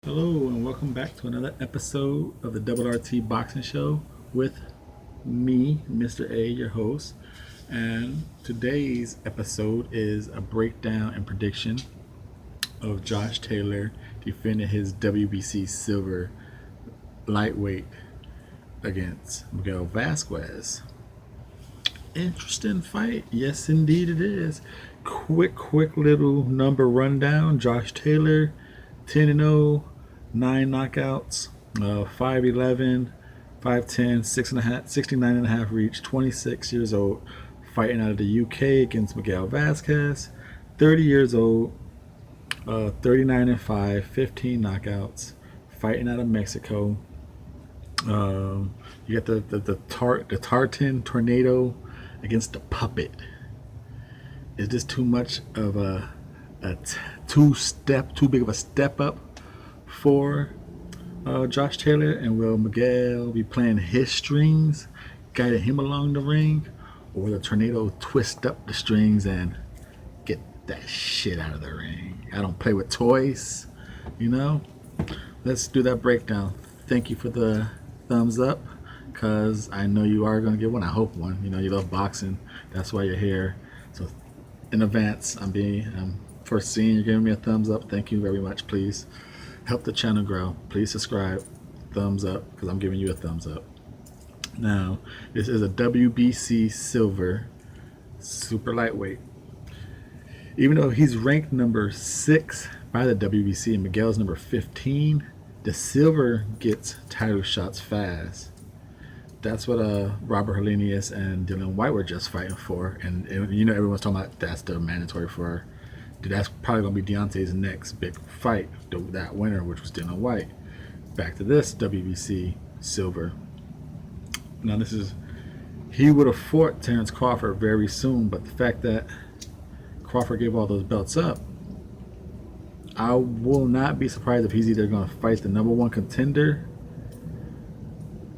Hello and welcome back to another episode of the Double RT Boxing Show with me, Mr. A, your host. And today's episode is a breakdown and prediction of Josh Taylor defending his WBC silver lightweight against Miguel Vazquez. Interesting fight. Yes, indeed it is. Quick little number rundown. Josh Taylor, 10-0, 9 knockouts, 5'11", 5'10", 6.5, 69.5 reach, 26 years old, fighting out of the UK against Miguel Vazquez, 30 years old, 39-5, 15 knockouts, fighting out of Mexico. You got the Tartan Tornado against the Puppet. Is this too much of too big of a step up for Josh Taylor? And will Miguel be playing his strings, guiding him along the ring, or will the Tornado twist up the strings and get that shit out of the ring? I don't play with toys, you know. Let's do that breakdown. Thank you for the thumbs up, because I know you are going to get one. I hope one. You know, you love boxing. That's why you're here. So in advance, I'm foreseeing you're giving me a thumbs up. Thank you very much. Please help the channel grow. Please subscribe. Thumbs up, because I'm giving you a thumbs up. Now, this is a WBC silver super lightweight. Even though he's ranked number 6 by the WBC and Miguel's number 15, the silver gets title shots fast. That's what Robert Helenius and Dylan White were just fighting for. And you know, everyone's talking about that's the mandatory for. That's probably going to be Deontay's next big fight, that winner, which was Dylan White. Back to this WBC silver. Now he would have fought Terrence Crawford very soon, but the fact that Crawford gave all those belts up, I will not be surprised if he's either going to fight the number 1 contender,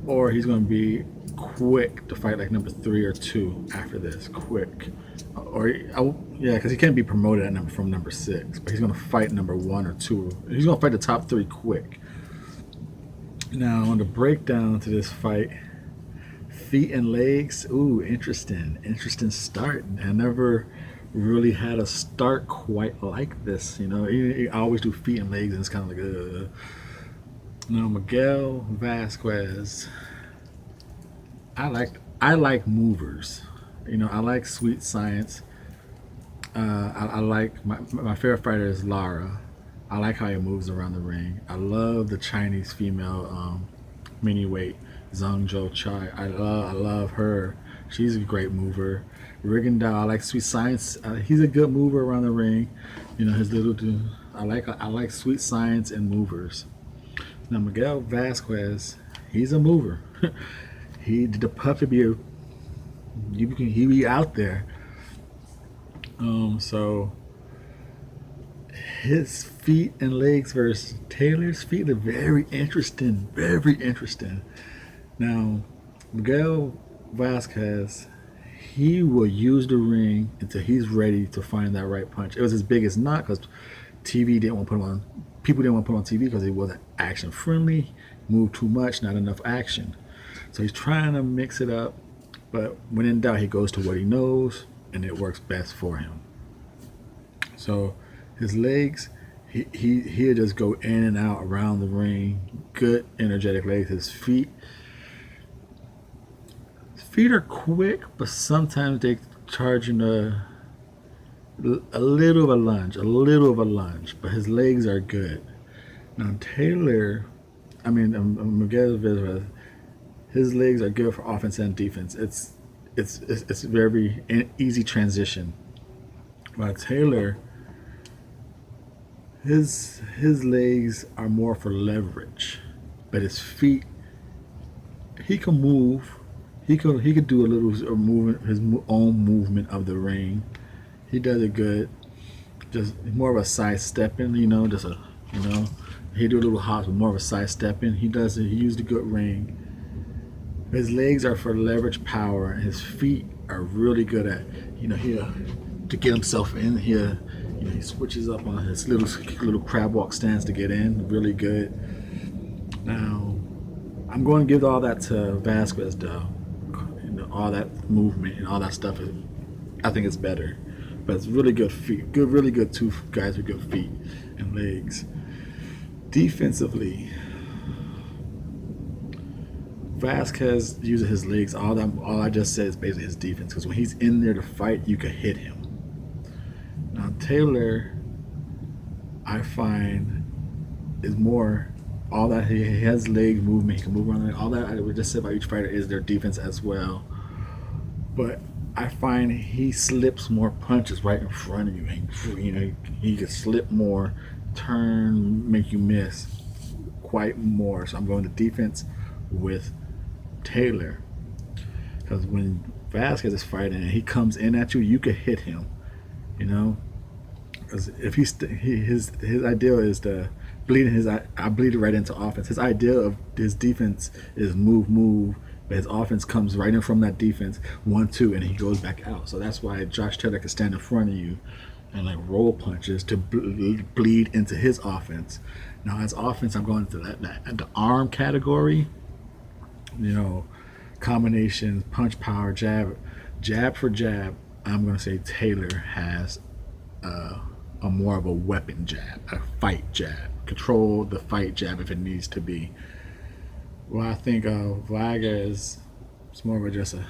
or he's going to be quick to fight like number 3 or 2 after this. Quick. Because he can't be promoted at from number 6, but he's going to fight number 1 or 2. He's going to fight the top 3 quick. Now, on the breakdown to this fight, feet and legs. Ooh, interesting start. I never really had a start quite like this. You know, I always do feet and legs, and it's kind of like Now, Miguel Vazquez, I like movers. You know, I like sweet science. I like my favorite fighter is Lara. I like how he moves around the ring. I love the Chinese female mini weight Zhang Zhou Chai. I love her. She's a great mover. Rigondeaux, I like sweet science. He's a good mover around the ring. You know, his little. I like sweet science and movers. Now, Miguel Vazquez, he's a mover. The puppet he be out there. So his feet and legs versus Taylor's feet are very interesting. Very interesting. Now, Miguel Vazquez, he will use the ring until he's ready to find that right punch. It was his biggest knock because TV didn't want to put him on. People didn't want to put him on TV because he wasn't action friendly, moved too much, not enough action. So he's trying to mix it up, but when in doubt, he goes to what he knows, and it works best for him. So his legs, he'll just go in and out around the ring. Good, energetic legs. His feet are quick, but sometimes they charge in a little of a lunge, but his legs are good. Now Taylor, Miguel Vazquez, his legs are good for offense and defense. It's very easy transition. While Taylor, his legs are more for leverage, but his feet, he can move. He could do a little movement, his own movement of the ring. He does it good. Just more of a side stepping, he do a little hops, but more of a side stepping. He used a good ring. His legs are for leverage power, and his feet are really good at, to get himself in here. He switches up on his little crab walk stance to get in. Really good. Now, I'm going to give all that to Vazquez, though. All that movement and all that stuff, I think it's better. But it's really good feet. Really good two guys with good feet and legs. Defensively, Vazquez uses his legs. All I just said is basically his defense. Because when he's in there to fight, you can hit him. Now Taylor, I find, is more all that he has leg movement. He can move around. All that I would just say about each fighter is their defense as well. But I find he slips more punches right in front of you. He can slip more, turn, make you miss quite more. So I'm going to defense with Taylor, because when Vazquez is fighting and he comes in at you, you can hit him. Because if his ideal is to bleed I bleed it right into offense. His idea of his defense is move, but his offense comes right in from that defense 1-2, and he goes back out. So that's why Josh Taylor can stand in front of you and like roll punches to bleed into his offense. Now, as offense, I'm going to the arm category. Combinations, punch power, jab for jab. I'm going to say Taylor has a more of a weapon jab, a fight jab. Control the fight jab if it needs to be. Well, I think Vazquez is more of just a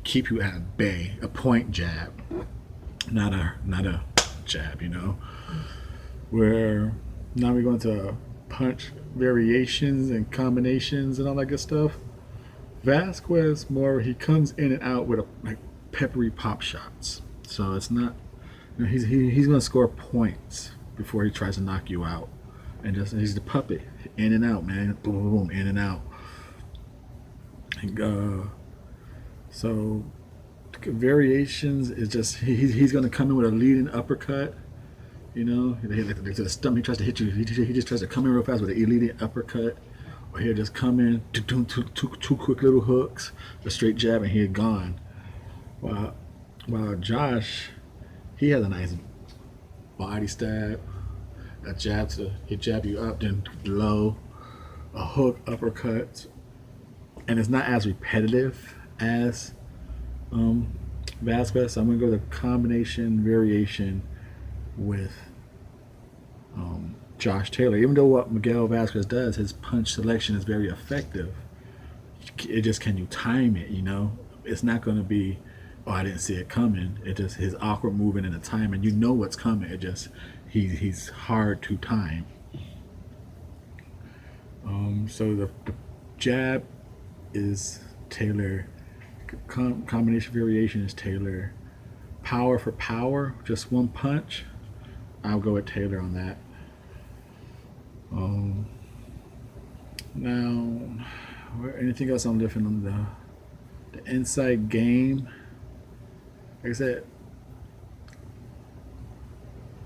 keep you at bay, a point jab, not a jab. Where now we're going to punch variations and combinations and all that good stuff. Vazquez more, he comes in and out with like peppery pop shots. So it's not, he's going to score points before he tries to knock you out. And he's the puppet, in and out, man, boom, boom, boom, in and out. So variations is just he's going to come in with a leading uppercut. Like to the stomach, he tries to hit you. He just tries to come in real fast with an leading uppercut, or he'll just come in two quick little hooks, a straight jab, and he's gone. While Josh, he has a nice body stab. A jab he jab you up, then low, a hook, uppercut, and it's not as repetitive as Vazquez. So I'm gonna go the combination variation with Josh Taylor. Even though what Miguel Vazquez does, his punch selection is very effective. It just, can you time it? It's not gonna be, oh, I didn't see it coming. It just his awkward movement and the timing. You know what's coming. It just he's hard to time. So the jab is Taylor. Combination variation is Taylor. Power for power, just one punch. I'll go with Taylor on that. Now, anything else I'm different on the inside game? Like I said,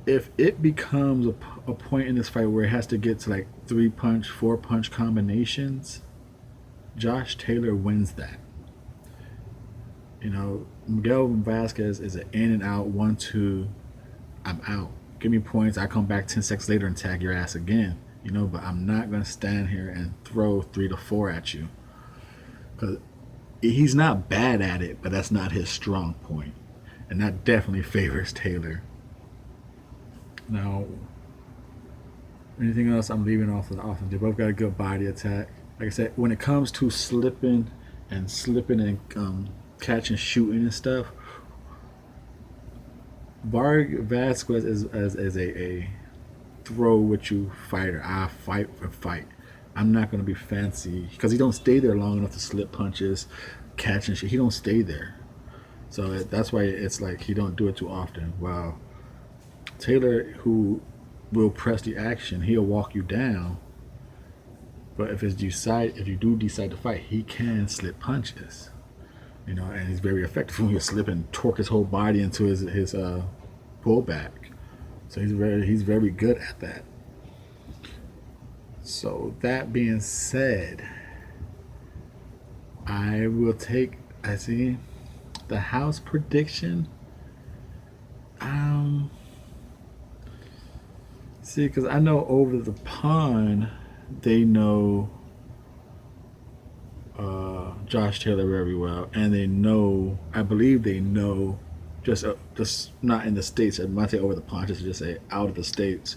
if it becomes a point in this fight where it has to get to like 3-punch, 4-punch combinations, Josh Taylor wins that. Miguel Vazquez is an in and out, 1-2, I'm out. Give me points, I come back 10 seconds later and tag your ass again. But I'm not going to stand here and throw 3 to 4 at you. Because he's not bad at it, but that's not his strong point. And that definitely favors Taylor. Now, anything else I'm leaving off of the offense? They both got a good body attack. Like I said, when it comes to slipping and catching, shooting and stuff, Vazquez is a throw with you fighter. I fight for fight. I'm not going to be fancy because he don't stay there long enough to slip punches, catch and shit. He don't stay there. So that's why it's like he don't do it too often. Wow. Taylor, who will press the action, he'll walk you down. But if you do decide to fight, he can slip punches. And he's very effective when he'll slip and torque his whole body into his pullback. So he's very good at that. So that being said, I will take the house prediction. See, because I know over the pond, they know Josh Taylor very well, and they know, I believe they know, just not in the states. I might say over the pond, just say out of the states.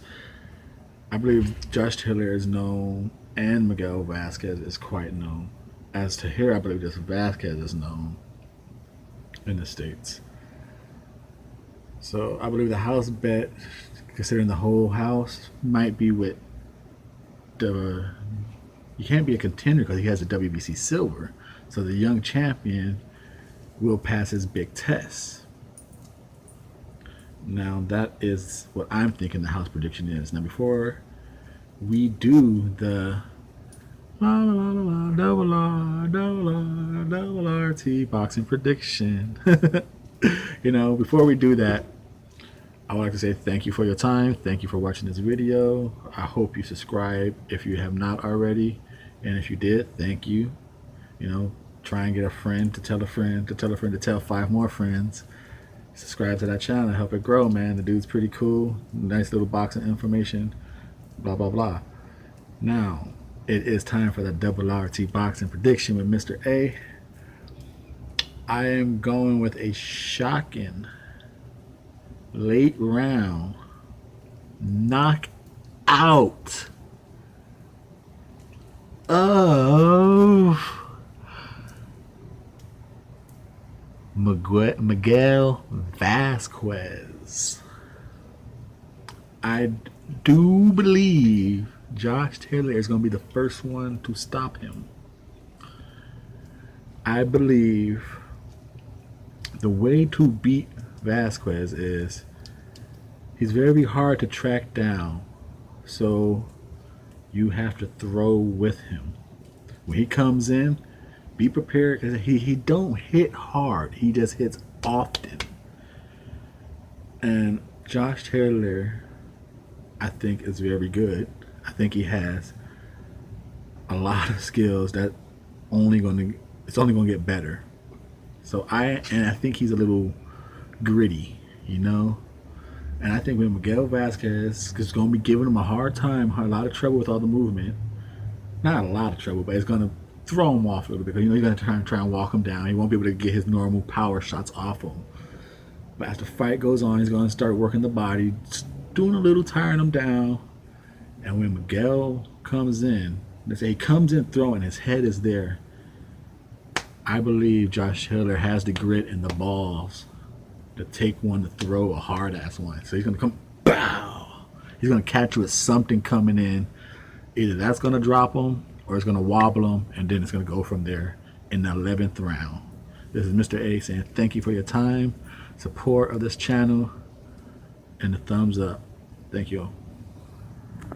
I believe Josh Taylor is known, and Miguel Vazquez is quite known. As to here, I believe just Vazquez is known in the states. So I believe the house bet, considering the whole house, might be with the. You can't be a contender because he has a WBC silver. So the young champion will pass his big test. Now that is what I'm thinking the house prediction is. Now before we do the la la la la double R double R double RT boxing prediction, before we do that, I would like to say thank you for your time. Thank you for watching this video. I hope you subscribe if you have not already. And if you did, thank you. Try and get a friend to tell a friend to tell a friend to tell 5 more friends. Subscribe to that channel. Help it grow, man. The dude's pretty cool. Nice little boxing information. Blah, blah, blah. Now, it is time for the double RT boxing prediction with Mr. A. I am going with a shocking late round knockout of Miguel Vazquez. I do believe Josh Taylor is going to be the first one to stop him. I believe the way to beat Vazquez is he's very hard to track down, so you have to throw with him. When he comes in, be prepared, because he don't hit hard. He just hits often. And Josh Taylor, I think, is very good. I think he has a lot of skills that it's only going to get better. So I think he's a little gritty, And I think when Miguel Vazquez is going to be giving him a hard time, a lot of trouble with all the movement. Not a lot of trouble, but it's going to throw him off a little bit, because he's going to try and walk him down. He won't be able to get his normal power shots off him. But as the fight goes on, he's going to start working the body, doing a little, tiring him down. And when Miguel comes in, let's say he comes in throwing, his head is there. I believe Josh Taylor has the grit and the balls to take one to throw a hard ass one. So he's going to come, bow. He's going to catch you with something coming in. Either that's going to drop him, or it's going to wobble him, and then it's going to go from there in the 11th round. This is Mr. A saying thank you for your time, support of this channel, and the thumbs up. Thank you all.